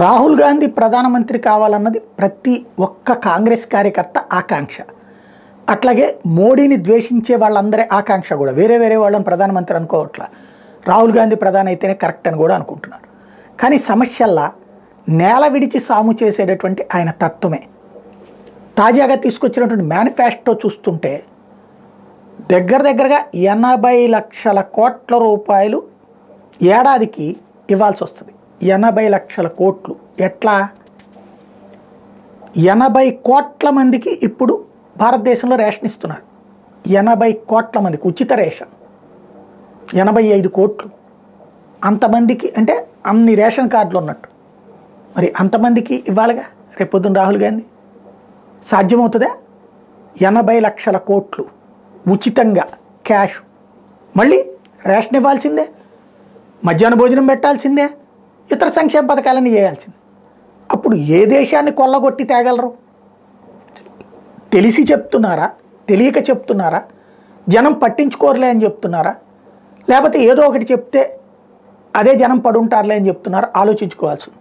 రాహుల్ గాంధీ ప్రధానమంత్రి కావాలన్నది ప్రతి ఒక్క కాంగ్రెస్ కార్యకర్త ఆకాంక్ష. అట్లాగే మోడీని ద్వేషించే వాళ్ళందరి ఆకాంక్ష కూడా. వేరే వేరే వాళ్ళని ప్రధానమంత్రి అనుకోవట్ల, రాహుల్ గాంధీ ప్రధాని అయితేనే కరెక్ట్ అని కూడా అనుకుంటున్నారు. కానీ సమస్యల్లా నేల విడిచి సాము చేసేటటువంటి ఆయన తత్వమే. తాజాగా తీసుకొచ్చినటువంటి మేనిఫెస్టో చూస్తుంటే దగ్గరగా 80 లక్షల కోట్ల రూపాయలు ఏడాదికి ఇవ్వాల్సి వస్తుంది. 80 లక్షల కోట్లు ఎట్లా? 80 కోట్ల మందికి ఇప్పుడు భారతదేశంలో రేషన్ ఇస్తున్నారు. 80 కోట్ల మందికి ఉచిత రేషన్, 85 కోట్లు. అంతమందికి అంటే అన్ని రేషన్ కార్డులు ఉన్నట్టు. మరి అంతమందికి ఇవ్వాలిగా రేపొద్దున రాహుల్ గాంధీ. సాధ్యమవుతుందా? 80 లక్షల కోట్లు ఉచితంగా క్యాష్, మళ్ళీ రేషన్ ఇవ్వాల్సిందే, మధ్యాహ్న భోజనం పెట్టాల్సిందే, ఇతర సంక్షేమ పథకాలన్నీ చేయాల్సిందే. అప్పుడు ఏ దేశాన్ని కొల్లగొట్టి తేగలరు? తెలిసి చెప్తున్నారా, తెలియక చెప్తున్నారా, జనం పట్టించుకోరలే అని చెప్తున్నారా, లేకపోతే ఏదో ఒకటి చెప్తే అదే జనం పడుంటారులే అని చెప్తున్నారా? ఆలోచించుకోవాల్సింది.